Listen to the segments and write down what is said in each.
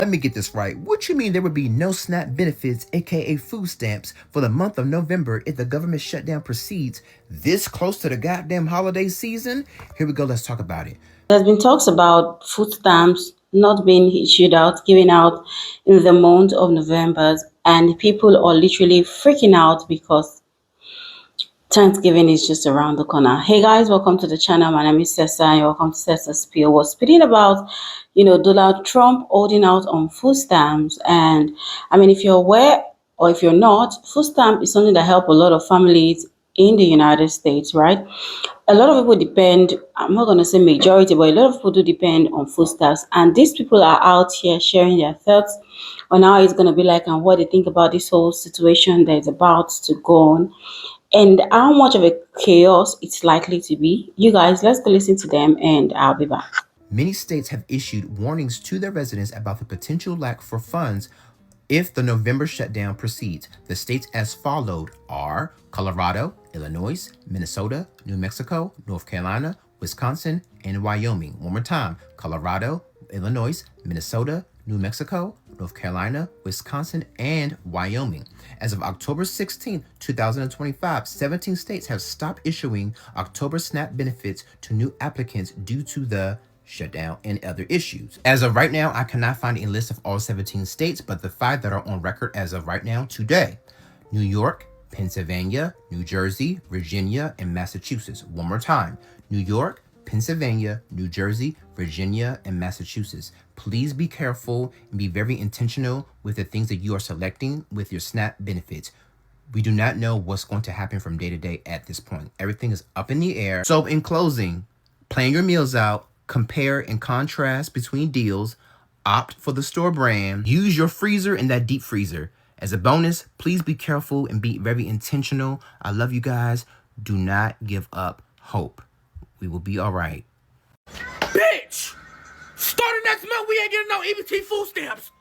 Let me get this right. What you mean there would be no SNAP benefits, aka food stamps, for the month of November if the government shutdown proceeds this close to the goddamn holiday season? Here we go, let's talk about it. There's been talks about food stamps not being issued out, given out in the month of November, and people are literally freaking out because Thanksgiving is just around the corner. Hey guys, welcome to the channel. My name is Cessa and welcome to Cessa's Spiel. We're speaking about, Donald Trump holding out on food stamps. And I mean, if you're aware or if you're not, food stamp is something that help a lot of families in the United States, right? A lot of people depend, I'm not going to say majority, but a lot of people do depend on food stamps. And these people are out here sharing their thoughts on how it's going to be like and what they think about this whole situation that is about to go on and how much of a chaos it's likely to be. You guys, let's go listen to them and I'll be back. Many states have issued warnings to their residents about the potential lack for funds if the November shutdown proceeds. The states as followed are Colorado, Illinois, Minnesota, New Mexico, North Carolina, Wisconsin, and Wyoming. One more time: Colorado, Illinois, Minnesota, New Mexico, North Carolina, Wisconsin, and Wyoming. As of October 16, 2025, 17 states have stopped issuing October SNAP benefits to new applicants due to the shutdown and other issues. As of right now, I cannot find a list of all 17 states, but the 5 that are on record as of right now today: New York, Pennsylvania, New Jersey, Virginia, and Massachusetts. One more time: New York, Pennsylvania, New Jersey, Virginia, and Massachusetts. Please be careful and be very intentional with the things that you are selecting with your SNAP benefits. We do not know what's going to happen from day to day at this point. Everything is up in the air. So in closing, plan your meals out, compare and contrast between deals, opt for the store brand, use your freezer and that deep freezer. As a bonus, please be careful and be very intentional. I love you guys. Do not give up hope. We will be all right. Bitch! Starting next month, we ain't getting no EBT food stamps.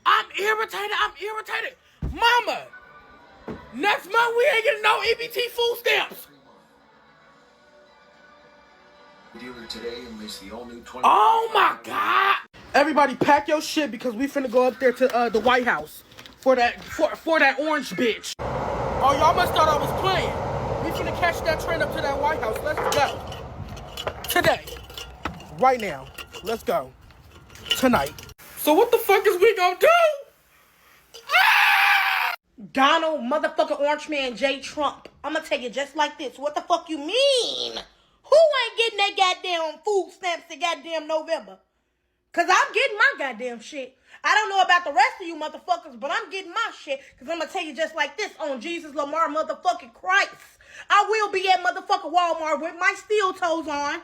I'm irritated. Mama! Next month, we ain't getting no EBT food stamps. Dealer today enlists the all-new 20. Oh my God! Everybody pack your shit because we finna go up there to the White House for that orange bitch. Oh, y'all must thought I was playing. We finna catch that train up to that White House. Let's go. Today. Right now. Let's go. Tonight. So what the fuck is we gonna do? Donald motherfucking Orange Man J. Trump. I'ma tell you just like this. What the fuck you mean? Who ain't getting that goddamn food stamps in goddamn November? Cause I'm getting my goddamn shit. I don't know about the rest of you motherfuckers, but I'm getting my shit. Cause I'ma tell you just like this, on Jesus Lamar motherfucking Christ. I will be at motherfucking Walmart with my steel toes on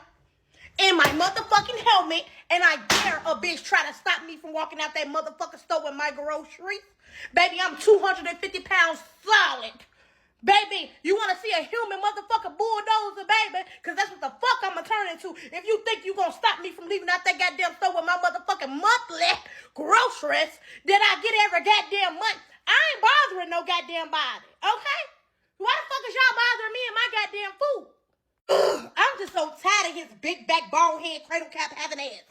and my motherfucking helmet, and I dare a bitch try to stop me from walking out that motherfucking store with my groceries. Baby, I'm 250 pounds solid. Baby, you want to see a human motherfucking bulldozer, baby? Because that's what the fuck I'm going to turn into. If you think you going to stop me from leaving out that goddamn store with my motherfucking monthly groceries that I get every goddamn month, I ain't bothering no goddamn body, okay? Why the fuck is y'all bothering me and my goddamn food? I'm just so tired of his big back, bald head, cradle cap having ass.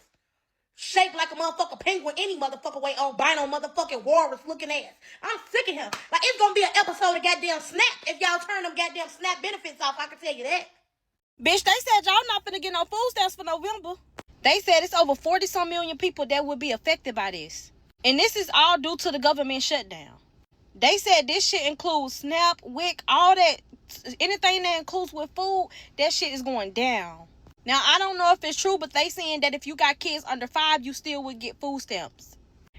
Shaped like a motherfucking penguin any motherfucking way, albino motherfucking walrus looking ass. I'm sick of him. Like, it's gonna be an episode of goddamn Snap if y'all turn them goddamn Snap benefits off, I can tell you that. Bitch, they said y'all not finna get no food stamps for November. They said it's over 40-some million people that would be affected by this. And this is all due to the government shutdown. They said this shit includes SNAP, WIC, all that. Anything that includes with food, that shit is going down. Now, I don't know if it's true, but they saying that if you got kids under 5, you still would get food stamps.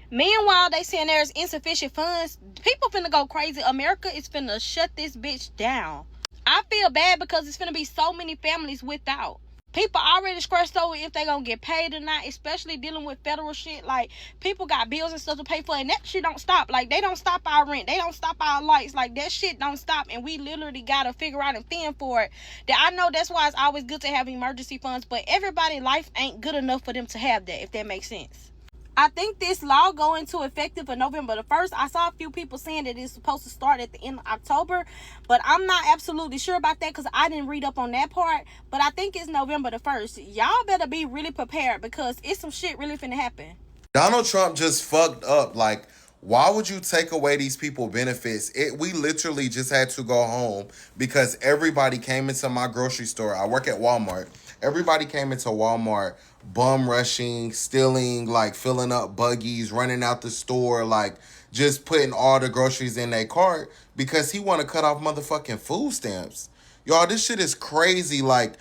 Meanwhile, they saying there's insufficient funds. People finna go crazy. America is finna shut this bitch down. I feel bad because it's finna be so many families without. People already stressed over if they gonna get paid or not, especially dealing with federal shit. Like, people got bills and stuff to pay for, and that shit don't stop. Like, they don't stop our rent. They don't stop our lights. Like, that shit don't stop, and we literally gotta figure out and fend for it. That I know that's why it's always good to have emergency funds, but everybody's life ain't good enough for them to have that, if that makes sense. I think this law go into effective for November the 1st. I saw a few people saying that it's supposed to start at the end of October, but I'm not absolutely sure about that because I didn't read up on that part. But I think it's November the 1st. Y'all better be really prepared because it's some shit really finna happen. Donald Trump just fucked up. Like, why would you take away these people benefits? We literally just had to go home because everybody came into my grocery store. I work at Walmart. Everybody came into Walmart bum rushing, stealing, like filling up buggies, running out the store, like just putting all the groceries in their cart because he want to cut off motherfucking food stamps. Y'all, this shit is crazy. Like,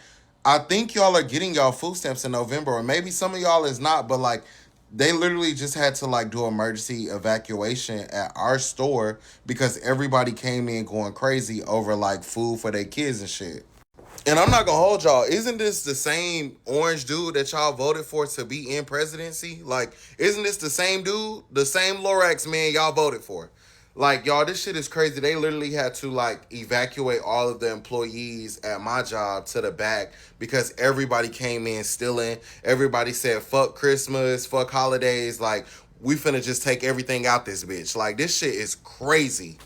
I think y'all are getting y'all food stamps in November, or maybe some of y'all is not, but like they literally just had to like do emergency evacuation at our store because everybody came in going crazy over like food for their kids and shit. And I'm not gonna hold y'all. Isn't this the same orange dude that y'all voted for to be in presidency? Like, isn't this the same dude? The same Lorax man y'all voted for? Like, y'all, this shit is crazy. They literally had to, like, evacuate all of the employees at my job to the back because everybody came in stealing. Everybody said, fuck Christmas, fuck holidays. Like, we finna just take everything out this bitch. Like, this shit is crazy.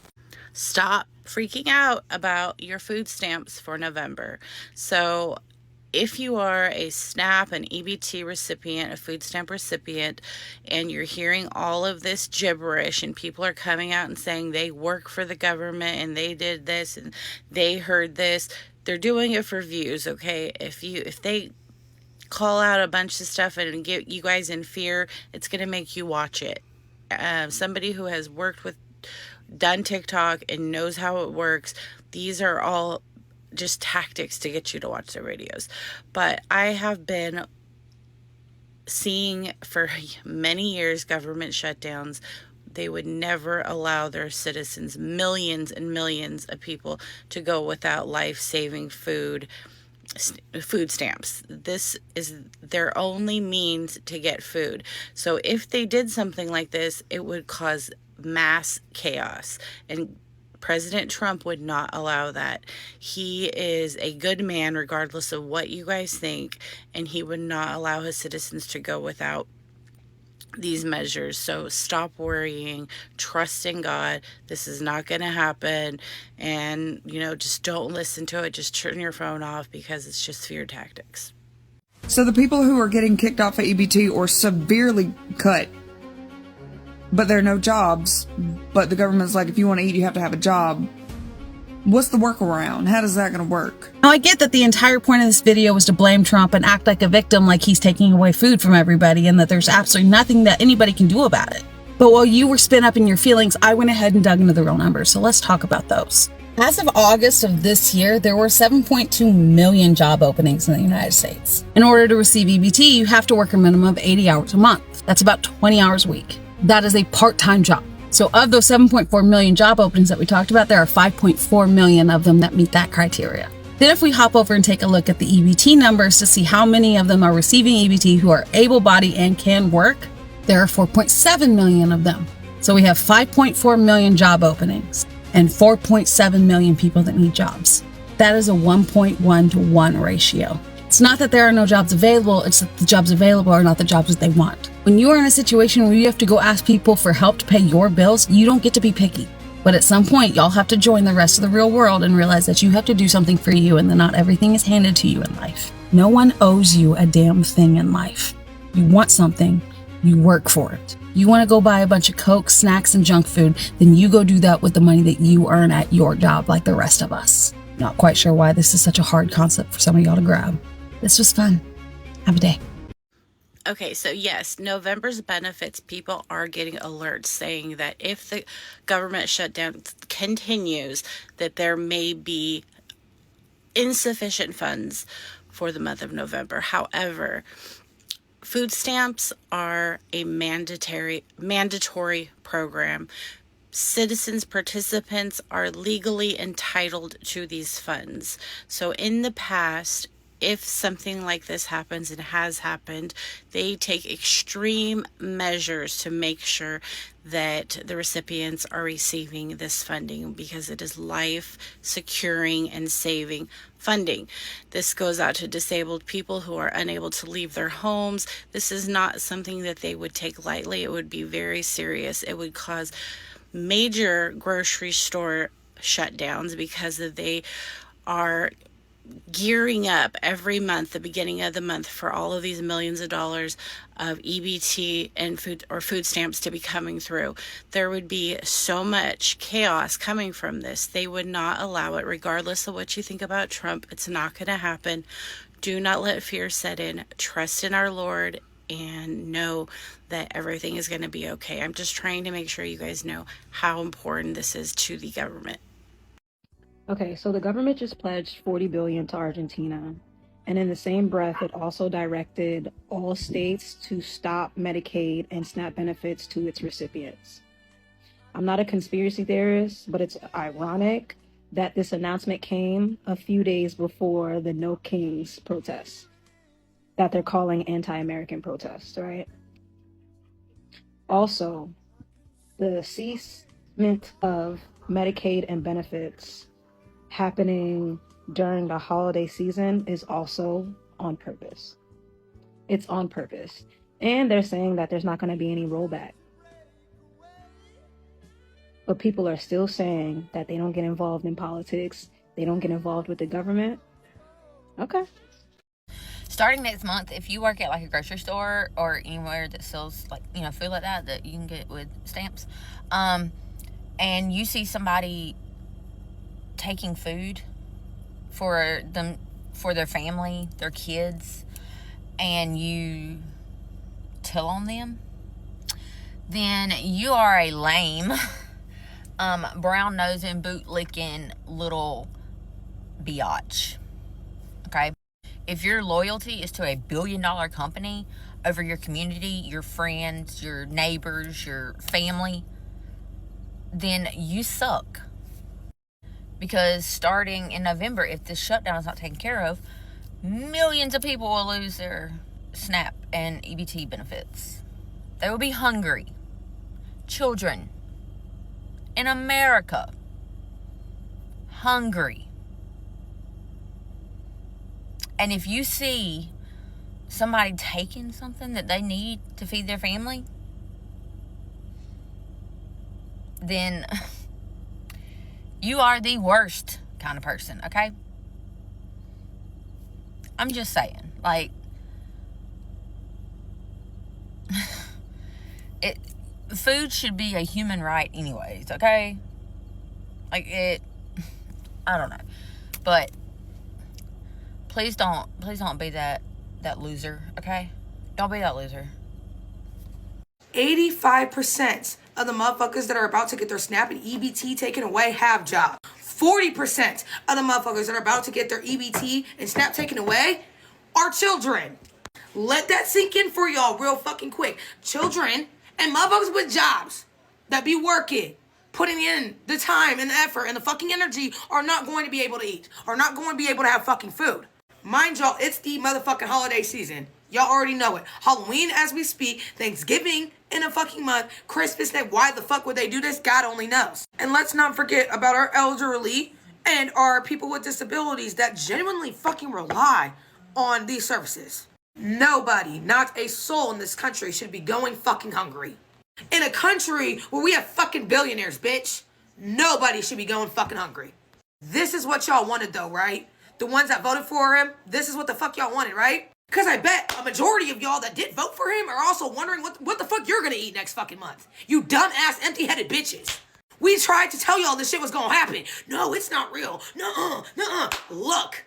Stop freaking out about your food stamps for November. So if you are a SNAP, an EBT recipient, a food stamp recipient, and you're hearing all of this gibberish and people are coming out and saying they work for the government and they did this and they heard this, they're doing it for views, okay? If they call out a bunch of stuff and get you guys in fear, it's going to make you watch it. Somebody who has done TikTok and knows how it works, these are all just tactics to get you to watch their videos. But I have been seeing for many years government shutdowns. They would never allow their citizens, millions and millions of people, to go without life-saving food stamps. This is their only means to get food. So if they did something like this, it would cause mass chaos, and President Trump would not allow that. He is a good man regardless of what you guys think, and he would not allow his citizens to go without these measures. So stop worrying, trust in God. This is not going to happen, and just don't listen to it. Just turn your phone off because it's just fear tactics. So the people who are getting kicked off of EBT or severely cut, but there are no jobs, but the government's like, if you want to eat, you have to have a job. What's the workaround? How is that going to work? Now, I get that the entire point of this video was to blame Trump and act like a victim, like he's taking away food from everybody and that there's absolutely nothing that anybody can do about it. But while you were spent up in your feelings, I went ahead and dug into the real numbers. So let's talk about those. As of August of this year, there were 7.2 million job openings in the United States. In order to receive EBT, you have to work a minimum of 80 hours a month. That's about 20 hours a week. That is a part-time job. So of those 7.4 million job openings that we talked about, there are 5.4 million of them that meet that criteria. Then if we hop over and take a look at the EBT numbers to see how many of them are receiving EBT who are able-bodied and can work, there are 4.7 million of them. So we have 5.4 million job openings and 4.7 million people that need jobs. That is a 1.1 to 1 ratio. It's not that there are no jobs available, it's that the jobs available are not the jobs that they want. When you are in a situation where you have to go ask people for help to pay your bills, you don't get to be picky. But at some point, y'all have to join the rest of the real world and realize that you have to do something for you and that not everything is handed to you in life. No one owes you a damn thing in life. You want something, you work for it. You want to go buy a bunch of Coke, snacks, and junk food, then you go do that with the money that you earn at your job like the rest of us. Not quite sure why this is such a hard concept for some of y'all to grab. This was fun. Have a day. Okay, so yes, November's benefits, people are getting alerts saying that if the government shutdown continues, that there may be insufficient funds for the month of November. However, food stamps are a mandatory program. Citizens, participants are legally entitled to these funds. So in the past, if something like this happens and has happened, they take extreme measures to make sure that the recipients are receiving this funding, because it is life securing and saving funding. This goes out to disabled people who are unable to leave their homes. This is not something that they would take lightly. It would be very serious. It would cause major grocery store shutdowns, because they are gearing up every month, the beginning of the month, for all of these millions of dollars of EBT and food stamps to be coming through. There would be so much chaos coming from this. They would not allow it, regardless of what you think about Trump. It's not going to happen. Do not let fear set in. Trust in our Lord and know that everything is going to be okay. I'm just trying to make sure you guys know how important this is to the government. Okay, so the government just pledged $40 billion to Argentina. And in the same breath, it also directed all states to stop Medicaid and SNAP benefits to its recipients. I'm not a conspiracy theorist, but it's ironic that this announcement came a few days before the No Kings protests that they're calling anti-American protests, right? Also, the ceasement of Medicaid and benefits happening during the holiday season is also on purpose. It's on purpose. And they're saying that there's not going to be any rollback. But people are still saying that they don't get involved in politics. They don't get involved with the government. Okay. Starting next month, if you work at like a grocery store or anywhere that sells like, food like that you can get with stamps, and you see somebody taking food for their family, their kids, and you tell on them, then you are a lame, brown nosing, boot licking little biatch. Okay? If your loyalty is to a $1 billion company over your community, your friends, your neighbors, your family, then you suck. Because starting in November, if this shutdown is not taken care of, millions of people will lose their SNAP and EBT benefits. They will be hungry. Children in America, hungry. And if you see somebody taking something that they need to feed their family, then you are the worst kind of person, okay? I'm just saying, like, food should be a human right anyways, okay? Like, I don't know. But please don't be that loser, okay? Don't be that loser. 85% of the motherfuckers that are about to get their SNAP and EBT taken away have jobs. 40% of the motherfuckers that are about to get their EBT and SNAP taken away are children. Let that sink in for y'all real fucking quick. Children and motherfuckers with jobs that be working, putting in the time and the effort and the fucking energy, are not going to be able to eat, are not going to be able to have fucking food. Mind y'all, it's the motherfucking holiday season. Y'all already know it. Halloween as we speak, Thanksgiving in a fucking month, Christmas Day. Why the fuck would they do this? God only knows. And let's not forget about our elderly and our people with disabilities that genuinely fucking rely on these services. Nobody, not a soul in this country should be going fucking hungry. In a country where we have fucking billionaires, bitch, nobody should be going fucking hungry. This is what y'all wanted though, right? The ones that voted for him, this is what the fuck y'all wanted, right? Because I bet a majority of y'all that did vote for him are also wondering what the fuck you're gonna eat next fucking month. You dumbass, empty-headed bitches. We tried to tell y'all this shit was gonna happen. No, it's not real. Nuh-uh. Look.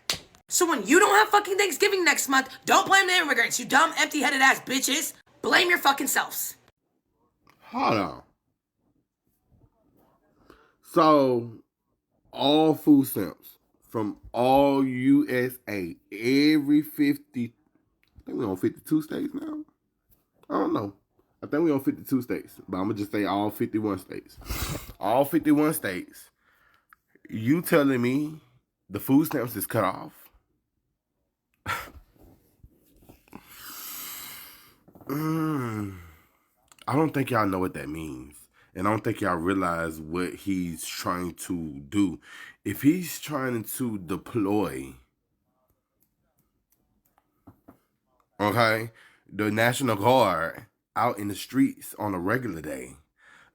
So when you don't have fucking Thanksgiving next month, don't blame the immigrants, you dumb, empty-headed ass bitches. Blame your fucking selves. Hold on. So, all food stamps from all USA, every 50, I think we're on 52 states now. I don't know. I think we're on 52 states, but I'm going to just say all 51 states. All 51 states. You telling me the food stamps is cut off? I don't think y'all know what that means. And I don't think y'all realize what he's trying to do. If he's trying to deploy, okay, the National Guard out in the streets on a regular day,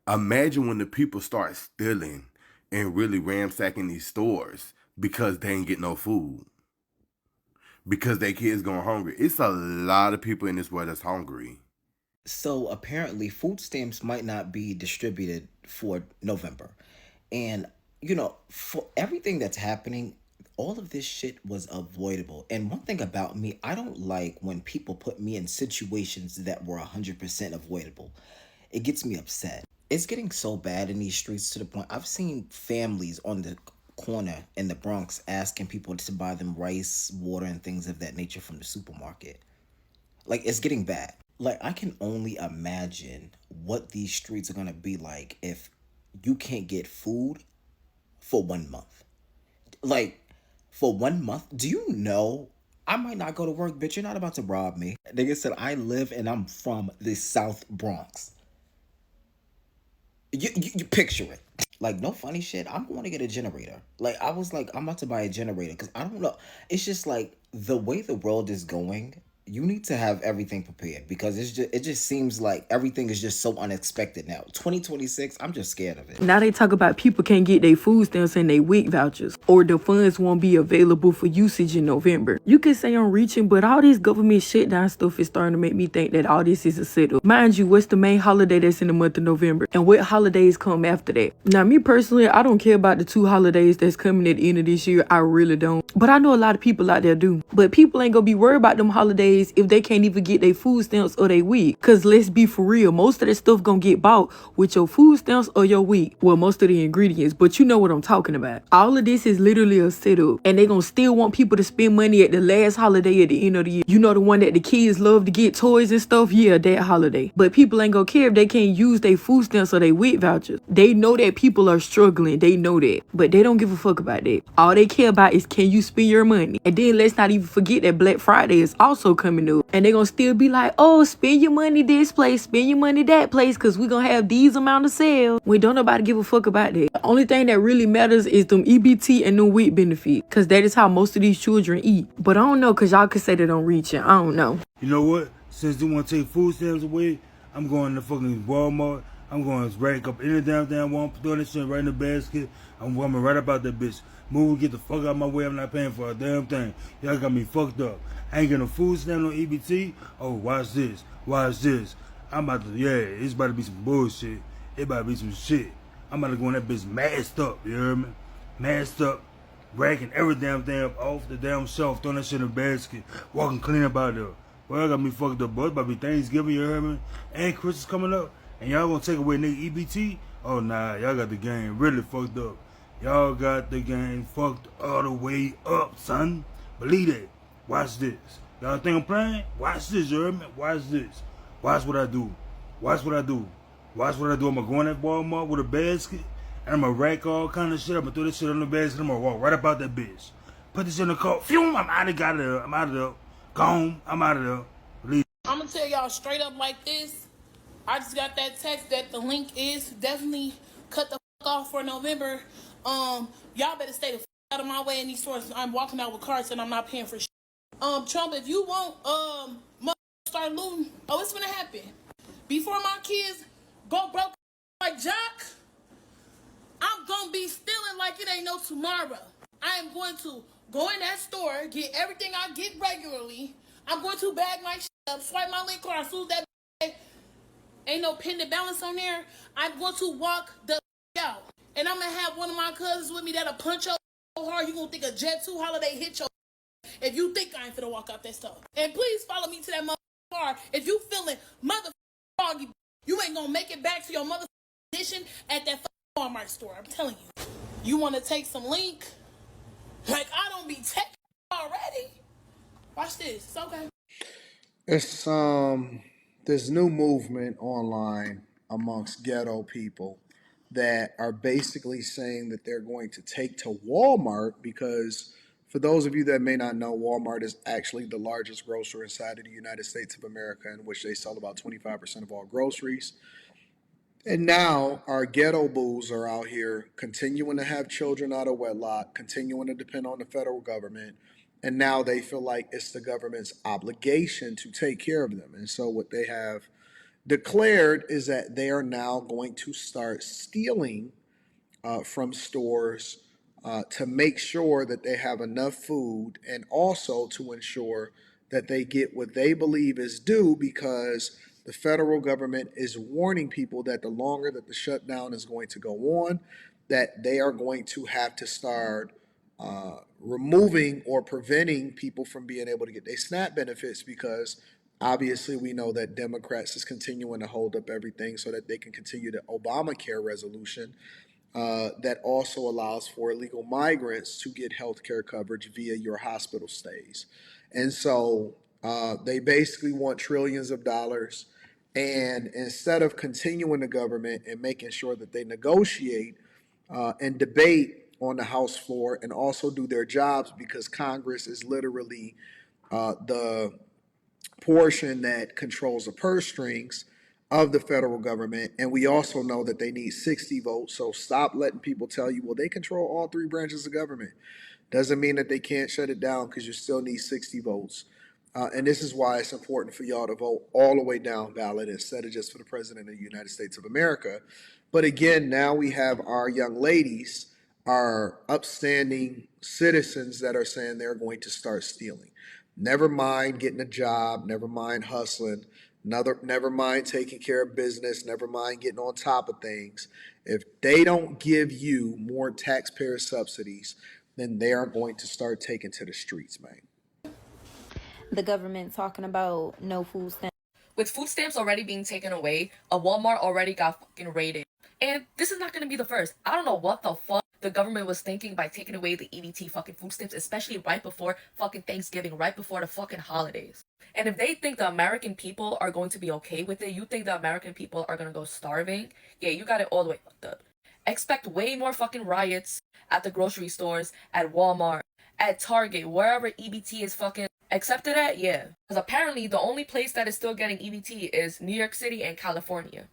imagine when the people start stealing and really ransacking these stores because they ain't get no food. Because their kids going hungry. It's a lot of people in this world that's hungry. So apparently, food stamps might not be distributed for November. And, for everything that's happening, all of this shit was avoidable. And one thing about me, I don't like when people put me in situations that were 100% avoidable. It gets me upset. It's getting so bad in these streets to the point I've seen families on the corner in the Bronx asking people to buy them rice, water, and things of that nature from the supermarket. Like, it's getting bad. Like, I can only imagine what these streets are gonna be like if you can't get food for 1 month. Like, for 1 month, do you know I might not go to work, bitch? You're not about to rob me. Nigga said I live and I'm from the South Bronx. You picture it. Like, no funny shit. I'm going to get a generator. Like, I was like, I'm about to buy a generator because I don't know. It's just like the way the world is going. You need to have everything prepared because it just seems like everything is just so unexpected now. 2026, I'm just scared of it. Now they talk about people can't get their food stamps and their WIC vouchers, or the funds won't be available for usage in November. You can say I'm reaching, but all this government shutdown stuff is starting to make me think that all this is a setup. Mind you, what's the main holiday that's in the month of November? And what holidays come after that? Now, me personally, I don't care about the 2 holidays that's coming at the end of this year. I really don't. But I know a lot of people out there do. But people ain't gonna be worried about them holidays if they can't even get their food stamps or their WIC. Cause let's be for real, most of that stuff gonna get bought with your food stamps or your WIC. Well, most of the ingredients, but you know what I'm talking about. All of this is literally a setup. And they gonna still want people to spend money at the last holiday at the end of the year. You know, the one that the kids love to get toys and stuff? Yeah, that holiday. But people ain't gonna care if they can't use their food stamps or their WIC vouchers. They know that people are struggling. They know that. But they don't give a fuck about that. All they care about is, can you spend your money? And then let's not even forget that Black Friday is also coming up. And they gonna still be like, oh, spend your money this place, spend your money that place, cause we gonna have these amount of sales. We don't nobody give a fuck about that. The only thing that really matters is them EBT and them WIC benefit, cause that is how most of these children eat. But I don't know, cause y'all could say that I'm reaching. I don't know. You know what? Since they want to take food stamps away, I'm going to fucking Walmart. I'm going to rank up any damn Walmart, throw that shit right in the basket. I'm coming right about that bitch. Move, get the fuck out of my way. I'm not paying for a damn thing. Y'all got me fucked up. I ain't getting no food stamp on EBT. Oh, watch this. Watch this. I'm about to, it's about to be some bullshit. It about to be some shit. I'm about to go in that bitch masked up, you hear me? Masked up, racking every damn thing up off the damn shelf, throwing that shit in the basket, walking clean up out there. Well, I got me fucked up, boy. It's about to be Thanksgiving, you hear me? And Christmas coming up, and y'all gonna take away nigga EBT? Oh, nah, y'all got the game really fucked up. Y'all got the game fucked all the way up, son. Believe that. Watch this. Y'all think I'm playing? Watch this, you heard me? Watch this. Watch what I do. Watch what I do. Watch what I do. I'm gonna go in that Walmart with a basket, and I'm gonna rack all kind of shit. I'm gonna throw this shit on the basket. I'm gonna walk right about that bitch. Put this in the car. Phew, I'm out of there. I'm out of there. Gone. I'm out of there. Leave. I'm gonna tell y'all straight up like this. I just got that text that the link is definitely cut the fuck off for November. Y'all better stay the fuck out of my way in these stores. I'm walking out with carts and I'm not paying for shit. Trump, if you want start looting, it's gonna happen. Before my kids go broke like Jock, I'm gonna be stealing like it ain't no tomorrow. I am going to go in that store, get everything I get regularly. I'm going to bag my shit up, swipe my link card, as soon as that ain't no pending balance on there, I'm going to walk the out. And I'm going to have one of my cousins with me that'll punch your so hard, you going to think a Jet 2 holiday hit your if you think I ain't finna walk out that stuff. And please follow me to that motherfucking car. If you feeling motherfucking foggy, you ain't gonna make it back to your motherfucking position at that Walmart store. I'm telling you. You wanna take some link? Like, I don't be taking already. Watch this. It's okay. It's this new movement online amongst ghetto people that are basically saying that they're going to take to Walmart because For those of you that may not know, Walmart is actually the largest grocer inside of the United States of America, in which they sell about 25% of all groceries. And now our ghetto bulls are out here continuing to have children out of wedlock, continuing to depend on the federal government. And now they feel like it's the government's obligation to take care of them. And so what they have declared is that they are now going to start stealing from stores to make sure that they have enough food, and also to ensure that they get what they believe is due, because the federal government is warning people that the longer that the shutdown is going to go on, that they are going to have to start removing or preventing people from being able to get their SNAP benefits, because obviously we know that Democrats is continuing to hold up everything so that they can continue the Obamacare resolution that also allows for illegal migrants to get health care coverage via your hospital stays. And so they basically want trillions of dollars. And instead of continuing the government and making sure that they negotiate and debate on the House floor and also do their jobs, because Congress is literally the portion that controls the purse strings of the federal government. And we also know that they need 60 votes. So stop letting people tell you, well, they control all three branches of government. Doesn't mean that they can't shut it down, because you still need 60 votes. And this is why it's important for y'all to vote all the way down ballot instead of just for the President of the United States of America. But again, now we have our young ladies, our upstanding citizens, that are saying they're going to start stealing. Never mind getting a job, never mind hustling, never mind taking care of business, never mind getting on top of things. If they don't give you more taxpayer subsidies, then they are going to start taking to the streets, man. The government talking about no food stamps. With food stamps already being taken away, a Walmart already got fucking raided. And this is not going to be the first. I don't know what the fuck the government was thinking by taking away the EBT fucking food stamps, especially right before fucking Thanksgiving, right before the fucking holidays. And if they think the American people are going to be okay with it, you think the American people are going to go starving? Yeah, you got it all the way fucked up. Expect way more fucking riots at the grocery stores, at Walmart, at Target, wherever EBT is fucking accepted at, yeah. Because apparently the only place that is still getting EBT is New York City and California.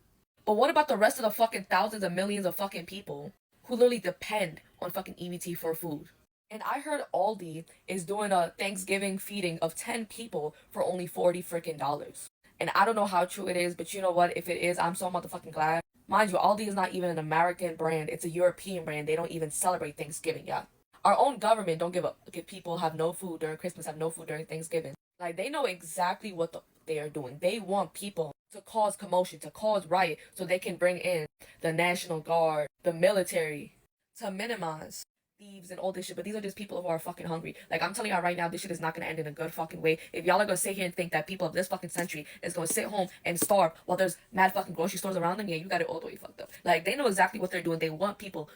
But what about the rest of the fucking thousands of millions of fucking people who literally depend on fucking EBT for food? And I heard Aldi is doing a Thanksgiving feeding of 10 people for only $40 freaking dollars. And I don't know how true it is, but you know what? If it is, I'm so motherfucking glad. Mind you, Aldi is not even an American brand. It's a European brand. They don't even celebrate Thanksgiving, yeah. Our own government don't give up if people have no food during Christmas, have no food during Thanksgiving. Like, they know exactly what they are doing. They want people to cause commotion, to cause riot, so they can bring in the National Guard, the military, to minimize thieves and all this shit. But these are just people who are fucking hungry. Like, I'm telling y'all right now, this shit is not gonna end in a good fucking way. If y'all are gonna sit here and think that people of this fucking century is gonna sit home and starve while there's mad fucking grocery stores around them, yeah, you got it all the way fucked up. Like, they know exactly what they're doing. They want people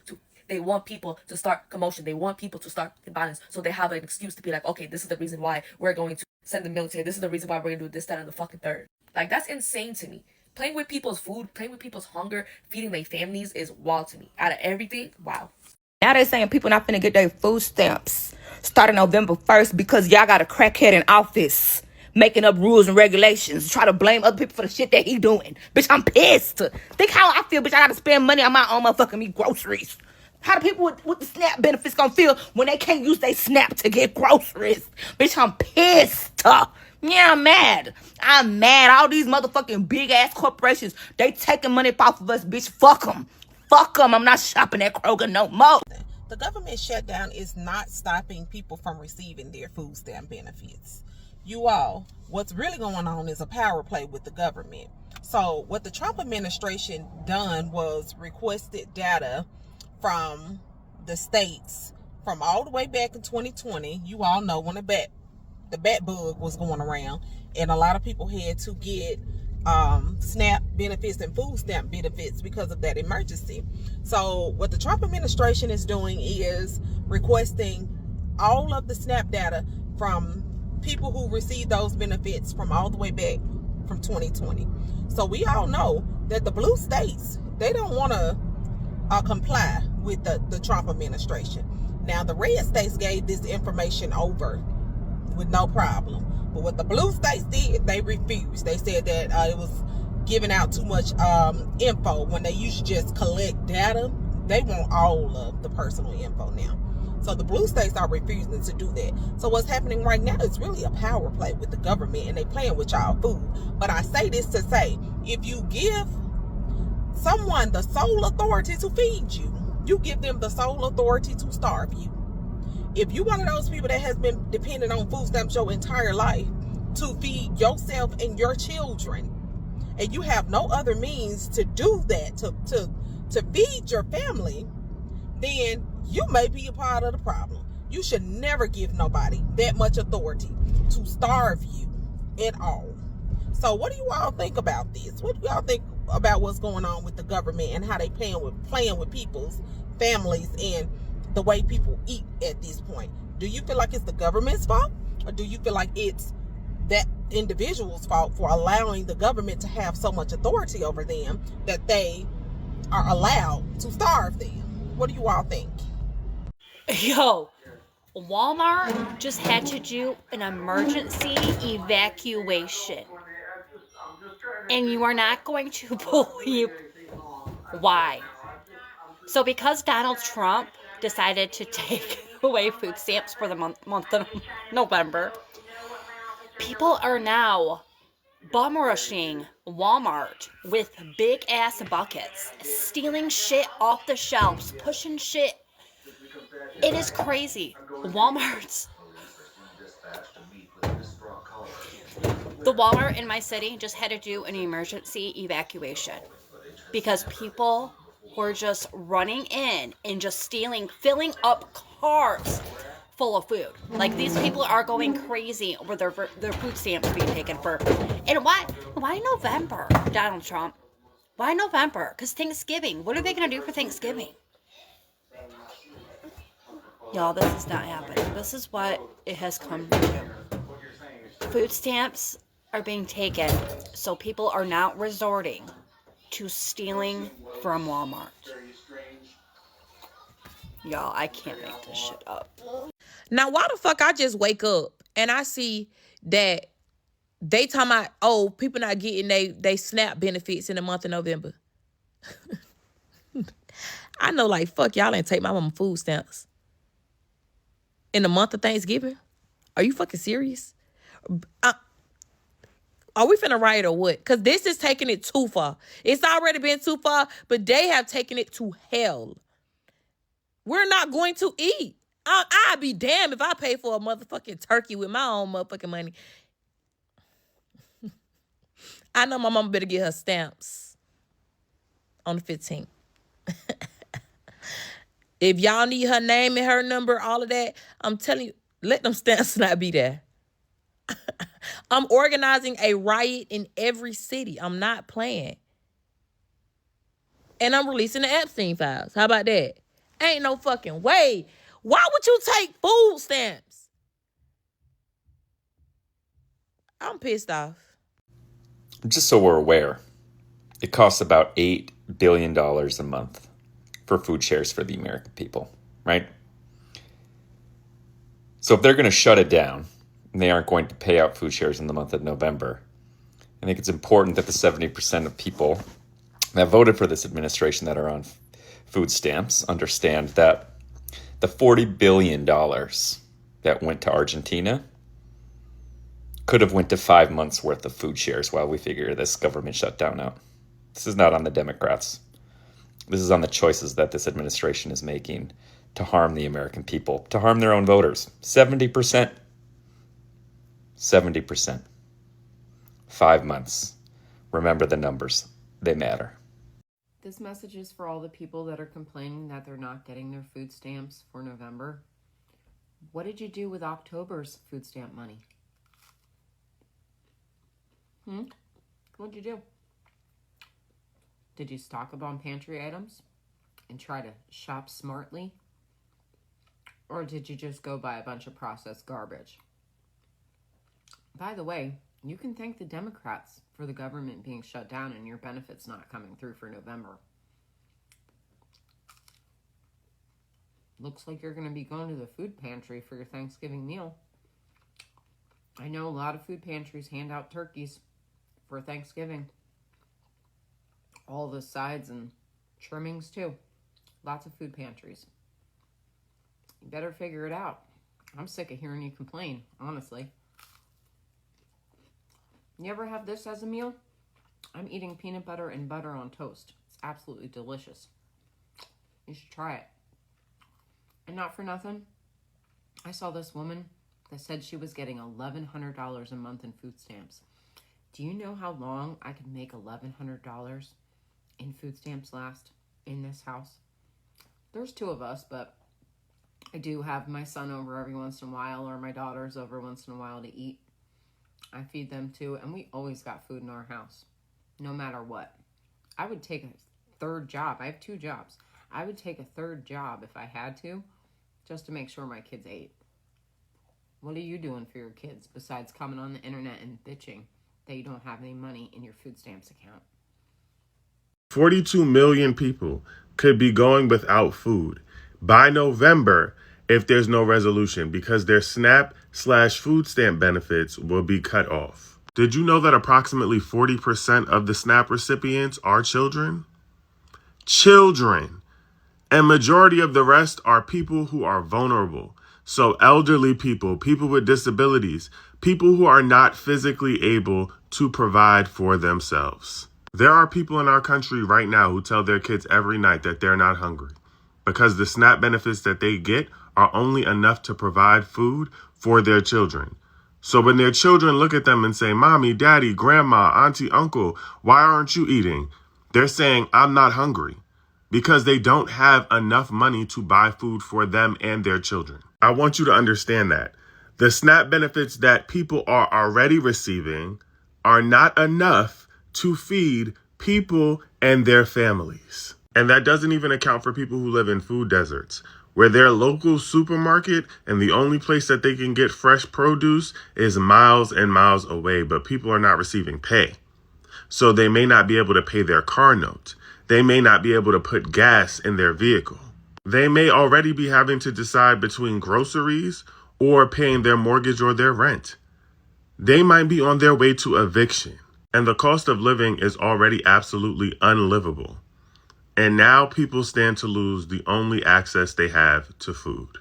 to start commotion. They want people to start violence. So they have an excuse to be like, okay, this is the reason why we're going to send the military. This is the reason why we're going to do this, that, and the fucking third. Like, that's insane to me. Playing with people's food, playing with people's hunger, feeding their families is wild to me. Out of everything, wow. Now they're saying people not finna get their food stamps starting November 1st because y'all got a crackhead in office making up rules and regulations, try to blame other people for the shit that he doing. Bitch, I'm pissed. Think how I feel, bitch. I gotta spend money on my own motherfucking me groceries. How the people with the SNAP benefits gonna feel when they can't use their SNAP to get groceries? Bitch, I'm pissed. Yeah, I'm mad. I'm mad. All these motherfucking big-ass corporations, they taking money off of us, bitch. Fuck them. Fuck them. I'm not shopping at Kroger no more. The government shutdown is not stopping people from receiving their food stamp benefits. You all, what's really going on is a power play with the government. So what the Trump administration done was requested data from the states from all the way back in 2020. You all know when the bat bug was going around, and a lot of people had to get SNAP benefits and food stamp benefits because of that emergency. So what the Trump administration is doing is requesting all of the SNAP data from people who received those benefits from all the way back from 2020. So we all know that the blue states, they don't want to comply with the Trump administration. Now, the red states gave this information over with no problem. But what the blue states did, they refused. They said that it was giving out too much info when they usually just collect data. They want all of the personal info now. So the blue states are refusing to do that. So what's happening right now is really a power play with the government, and they playing with y'all food. But I say this to say, if you give someone the sole authority to feed you, you give them the sole authority to starve you. If you one of those people that has been dependent on food stamps your entire life to feed yourself and your children, and you have no other means to do that, to feed your family, then you may be a part of the problem. You should never give nobody that much authority to starve you at all. So what do you all think about this? What do y'all think about what's going on with the government and how they playing with people's families and the way people eat at this point? Do you feel like it's the government's fault, or do you feel like it's that individual's fault for allowing the government to have so much authority over them that they are allowed to starve them? What do you all think? Yo, Walmart just had to do an emergency evacuation. And you are not going to believe why. So because Donald Trump decided to take away food stamps for the month of November, people are now bum rushing Walmart with big ass buckets, stealing shit off the shelves, pushing shit. It is crazy. The Walmart in my city just had to do an emergency evacuation because people were just running in and just stealing, filling up cars full of food. Like, these people are going crazy over their food stamps being taken for. And why November, Donald Trump? Why November? Because Thanksgiving. What are they going to do for Thanksgiving? Y'all, this is not happening. This is what it has come to. Food stamps are being taken, so people are now resorting to stealing from Walmart. Y'all, I can't make this shit up. Now, why the fuck I just wake up and I see that they talking about, oh, people not getting they SNAP benefits in the month of November? I know, like, fuck, y'all ain't take my mama food stamps in the month of Thanksgiving. Are you fucking serious? Are we finna riot or what? Because this is taking it too far. It's already been too far, but they have taken it to hell. We're not going to eat. I'd be damned if I pay for a motherfucking turkey with my own motherfucking money. I know my mama better get her stamps on the 15th. If y'all need her name and her number, all of that, I'm telling you, let them stamps not be there. I'm organizing a riot in every city. I'm not playing. And I'm releasing the Epstein files. How about that? Ain't no fucking way. Why would you take food stamps? I'm pissed off. Just so we're aware, it costs about $8 billion a month for food shares for the American people, right? So if they're going to shut it down and they aren't going to pay out food shares in the month of November, I think it's important that the 70% of people that voted for this administration that are on food stamps understand that the $40 billion that went to Argentina could have went to 5 months worth of food shares while we figure this government shutdown out. This is not on the Democrats. This is on the choices that this administration is making to harm the American people, to harm their own voters. 70%. 70%. 5 months. Remember the numbers. They matter. This message is for all the people that are complaining that they're not getting their food stamps for November. What did you do with October's food stamp money? What'd you do? Did you stock up on pantry items and try to shop smartly? Or did you just go buy a bunch of processed garbage? By the way, you can thank the Democrats for the government being shut down and your benefits not coming through for November. Looks like you're going to be going to the food pantry for your Thanksgiving meal. I know a lot of food pantries hand out turkeys for Thanksgiving. All the sides and trimmings too. Lots of food pantries. You better figure it out. I'm sick of hearing you complain, honestly. You ever have this as a meal? I'm eating peanut butter and butter on toast. It's absolutely delicious. You should try it. And not for nothing, I saw this woman that said she was getting $1,100 a month in food stamps. Do you know how long I could make $1,100 in food stamps last in this house? There's two of us, but I do have my son over every once in a while, or my daughters over once in a while to eat. I feed them too, and we always got food in our house, no matter what. I would take a third job. I have 2 jobs. I would take a third job if I had to, just to make sure my kids ate. What are you doing for your kids besides coming on the internet and bitching that you don't have any money in your food stamps account? 42 million people could be going without food by November if there's no resolution, because their SNAP/food stamp benefits will be cut off. Did you know that approximately 40% of the SNAP recipients are children? Children. And majority of the rest are people who are vulnerable. So elderly people, people with disabilities, people who are not physically able to provide for themselves. There are people in our country right now who tell their kids every night that they're not hungry because the SNAP benefits that they get are only enough to provide food for their children. So when their children look at them and say, "Mommy, Daddy, Grandma, Auntie, Uncle, why aren't you eating?" They're saying, "I'm not hungry," because they don't have enough money to buy food for them and their children. I want you to understand that the SNAP benefits that people are already receiving are not enough to feed people and their families. And that doesn't even account for people who live in food deserts, where their local supermarket and the only place that they can get fresh produce is miles and miles away, but people are not receiving pay. So they may not be able to pay their car note. They may not be able to put gas in their vehicle. They may already be having to decide between groceries or paying their mortgage or their rent. They might be on their way to eviction. And the cost of living is already absolutely unlivable. And now people stand to lose the only access they have to food.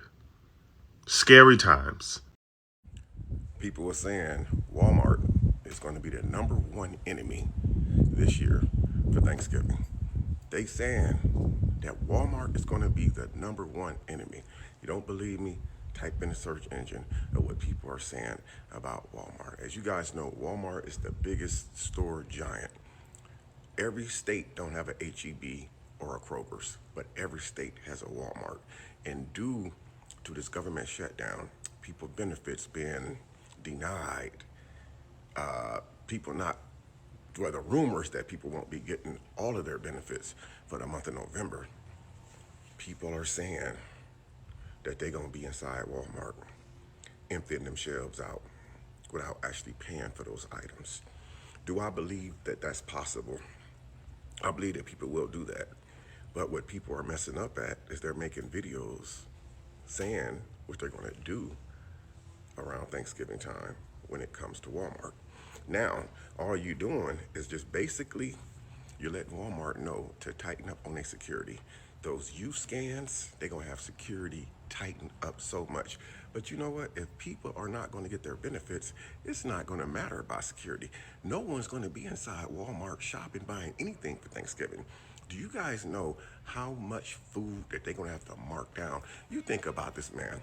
Scary times. People were saying Walmart is going to be the #1 enemy this year for Thanksgiving. They saying that Walmart is going to be the #1 enemy. You don't believe me? Type in the search engine of what people are saying about Walmart. As you guys know, Walmart is the biggest store giant. Every state don't have a HEB or a Kroger's, but every state has a Walmart. And due to this government shutdown, people benefits being denied, the rumors that people won't be getting all of their benefits for the month of November. People are saying that they're going to be inside Walmart, emptying them shelves out without actually paying for those items. Do I believe that that's possible? I believe that people will do that. But what people are messing up at is they're making videos saying what they're going to do around Thanksgiving time when it comes to Walmart. Now, all you're doing is just basically you're letting Walmart know to tighten up on their security. Those use scans, they're going to have security tighten up so much. But you know what? If people are not going to get their benefits, it's not going to matter about security. No one's going to be inside Walmart shopping, buying anything for Thanksgiving. Do you guys know how much food that they're going to have to mark down? You think about this, man.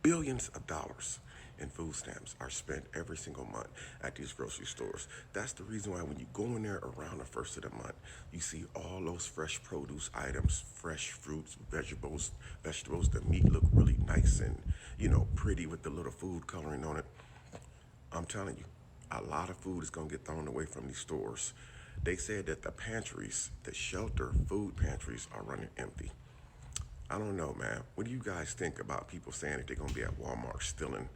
Billions of dollars in food stamps are spent every single month at these grocery stores. That's the reason why when you go in there around the first of the month, you see all those fresh produce items, fresh fruits, vegetables. The meat look really nice and, pretty with the little food coloring on it. I'm telling you, a lot of food is going to get thrown away from these stores. They said that the pantries, the shelter food pantries are running empty. I don't know, man. What do you guys think about people saying that they're going to be at Walmart stealing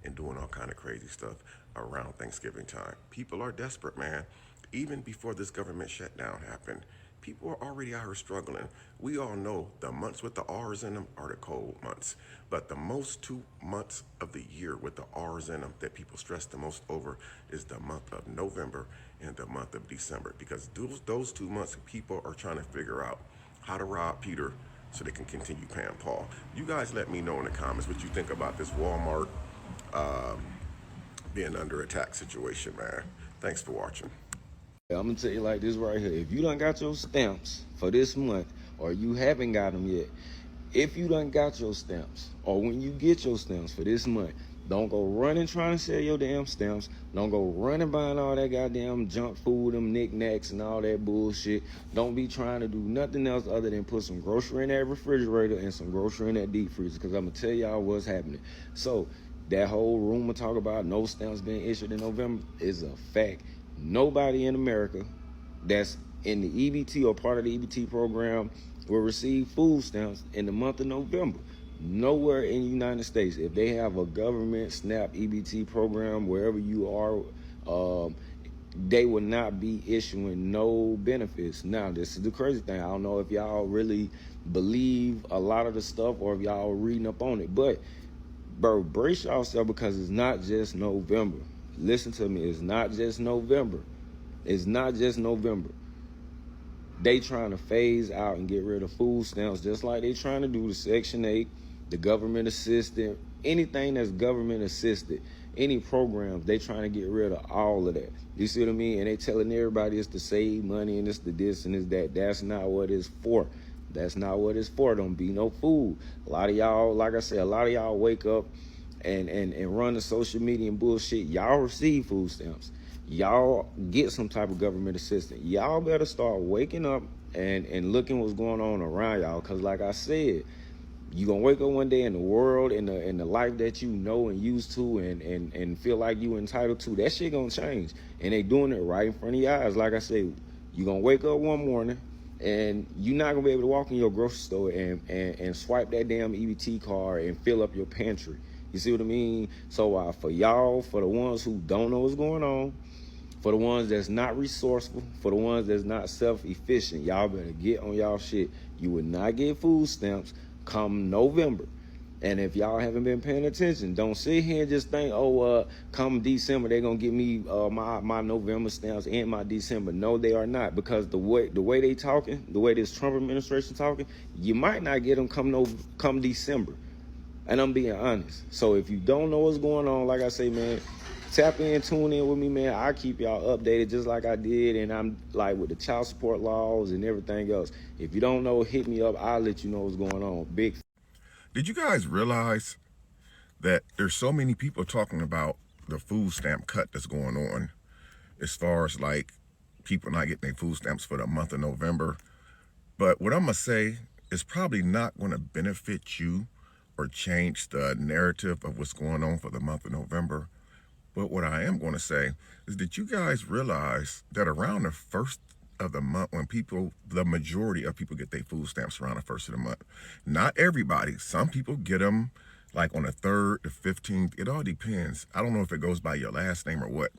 and doing all kind of crazy stuff around Thanksgiving time? People are desperate, man. Even before this government shutdown happened, People are already out here struggling. We all know the months with the R's in them are the cold months. But the most 2 months of the year with the R's in them that people stress the most over is the month of November and the month of December. Because those 2 months, people are trying to figure out how to rob Peter so they can continue paying Paul. You guys let me know in the comments what you think about this Walmart being under attack situation, man. Thanks for watching. I'm gonna tell you like this right here. If you done got your stamps for this month, or you haven't got them yet, if you done got your stamps, or when you get your stamps for this month, don't go running trying to sell your damn stamps. Don't go running buying all that goddamn junk food, them knickknacks and all that bullshit. Don't be trying to do nothing else other than put some grocery in that refrigerator and some grocery in that deep freezer, because I'm gonna tell y'all what's happening. So that whole rumor talk about no stamps being issued in November is a fact. Nobody in America that's in the EBT or part of the EBT program will receive food stamps in the month of November. Nowhere in the United States. If they have a government SNAP EBT program, wherever you are, they will not be issuing no benefits. Now, this is the crazy thing. I don't know if y'all really believe a lot of the stuff or if y'all are reading up on it, but bro, brace yourself, because it's not just November. Listen to me, it's not just November. It's not just November. They trying to phase out and get rid of food stamps just like they trying to do the Section 8, the government assistant, anything that's government assisted, any programs, they trying to get rid of all of that. You see what I mean? And they telling everybody it's to save money and it's the this and it's that. That's not what it's for. That's not what it's for. Don't be no fool. A lot of y'all, like I said, a lot of y'all wake up and run the social media and bullshit. Y'all receive food stamps. Y'all get some type of government assistance. Y'all better start waking up and looking what's going on around y'all. Because like I said, you gonna wake up one day in the world, in the life that you know and used to and feel like you entitled to, that shit gonna change. And they doing it right in front of your eyes. Like I said, you gonna wake up one morning and you're not gonna be able to walk in your grocery store and swipe that damn EBT card and fill up your pantry. You see what I mean? So for y'all, for the ones who don't know what's going on, for the ones that's not resourceful, for the ones that's not self-efficient, y'all better get on y'all shit. You will not get food stamps come November. And if y'all haven't been paying attention, don't sit here and just think, come December, they're going to give me my November stamps and my December. No, they are not, because the way they talking, the way this Trump administration talking, you might not get them come December. And I'm being honest. So if you don't know what's going on, like I say, man, tap in, tune in with me, man. I keep y'all updated just like I did. And I'm like with the child support laws and everything else. If you don't know, hit me up. I'll let you know what's going on. Big. Did you guys realize that there's so many people talking about the food stamp cut that's going on, as far as like people not getting their food stamps for the month of November? But what I'm gonna say is probably not going to benefit you or change the narrative of what's going on for the month of November. But what I am going to say is that you guys realize that around the first of the month, when the majority of people get their food stamps around the first of the month. Not everybody. Some people get them like on the 3rd, the 15th. It all depends. I don't know if it goes by your last name or what.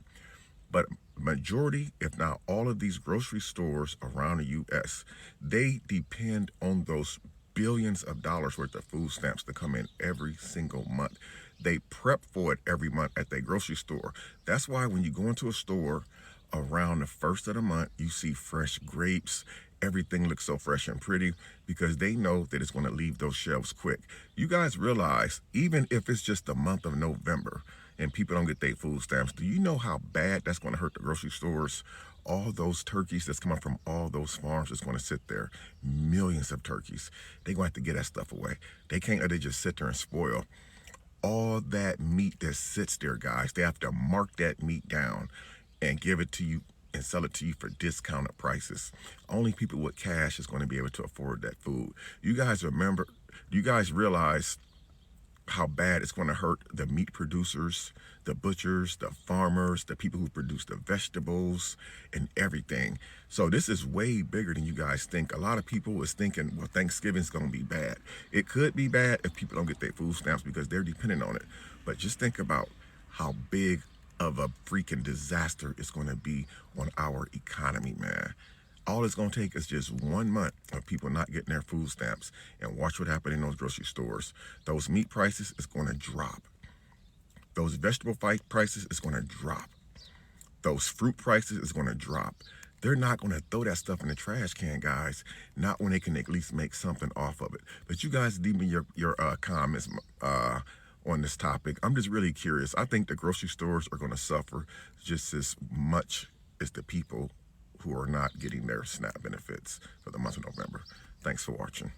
But majority, if not all of these grocery stores around the U.S., they depend on those billions of dollars worth of food stamps to come in every single month. They prep for it every month at their grocery store. That's why when you go into a store around the first of the month, you see fresh grapes. Everything looks so fresh and pretty because they know that it's going to leave those shelves quick. You guys realize, even if it's just the month of November and people don't get their food stamps, do you know how bad that's going to hurt the grocery stores? All those turkeys that's coming from all those farms is going to sit there. Millions of turkeys. They're going to have to get that stuff away. They can't let it just sit there and spoil. All that meat that sits there, guys, they have to mark that meat down and give it to you and sell it to you for discounted prices. Only people with cash is going to be able to afford that food. You guys realize how bad it's going to hurt the meat producers, the butchers, the farmers, the people who produce the vegetables and everything. So this is way bigger than you guys think. A lot of people is thinking, well, Thanksgiving's going to be bad. It could be bad if people don't get their food stamps because they're dependent on it. But just think about how big of a freaking disaster it's going to be on our economy, man. All it's going to take is just 1 month of people not getting their food stamps, and watch what happens in those grocery stores. Those meat prices is going to drop. Those vegetable prices is going to drop. Those fruit prices is going to drop. They're not going to throw that stuff in the trash can, guys. Not when they can at least make something off of it. But you guys leave me your comments on this topic. I'm just really curious. I think the grocery stores are going to suffer just as much as the people who are not getting their SNAP benefits for the month of November. Thanks for watching.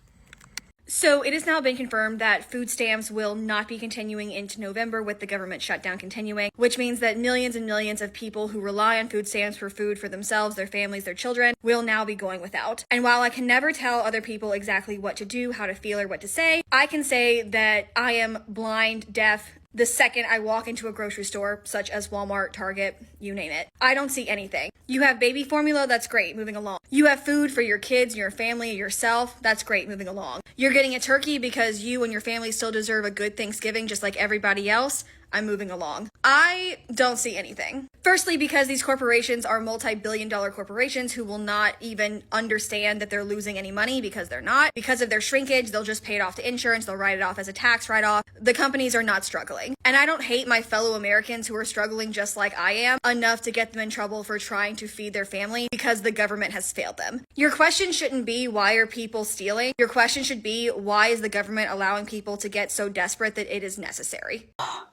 So it has now been confirmed that food stamps will not be continuing into November with the government shutdown continuing, which means that millions and millions of people who rely on food stamps for food for themselves, their families, their children will now be going without. And while I can never tell other people exactly what to do, how to feel, or what to say, I can say that I am blind, deaf, the second I walk into a grocery store, such as Walmart, Target, you name it. I don't see anything. You have baby formula, that's great, moving along. You have food for your kids, your family, yourself, that's great, moving along. You're getting a turkey because you and your family still deserve a good Thanksgiving just like everybody else, I'm moving along. I don't see anything. Firstly, because these corporations are multi-billion-dollar corporations who will not even understand that they're losing any money because they're not. Because of their shrinkage, they'll just pay it off to insurance, they'll write it off as a tax write-off. The companies are not struggling. And I don't hate my fellow Americans who are struggling just like I am enough to get them in trouble for trying to feed their family because the government has failed them. Your question shouldn't be, why are people stealing? Your question should be, why is the government allowing people to get so desperate that it is necessary?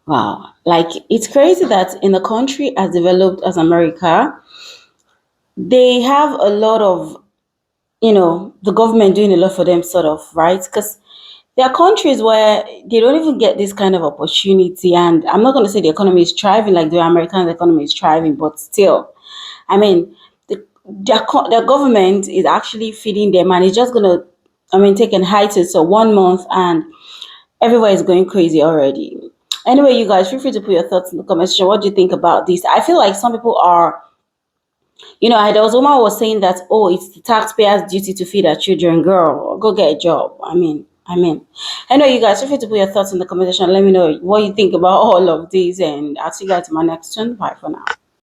Wow. Like, it's crazy that in a country as developed as America, they have a lot of, the government doing a lot for them, sort of, right? Because there are countries where they don't even get this kind of opportunity. And I'm not going to say the economy is thriving like the American economy is thriving, but still, I mean, their government is actually feeding them, and it's just going to, take an hiatus of 1 month, and everywhere is going crazy already. Anyway, you guys, feel free to put your thoughts in the comment section. What do you think about this? I feel like some people are, there was a woman who was saying that, oh, it's the taxpayers' duty to feed our children. Girl, go get a job. I mean. Anyway, you guys, feel free to put your thoughts in the comment section. Let me know what you think about all of these, and I'll see you guys in my next one. Bye for now.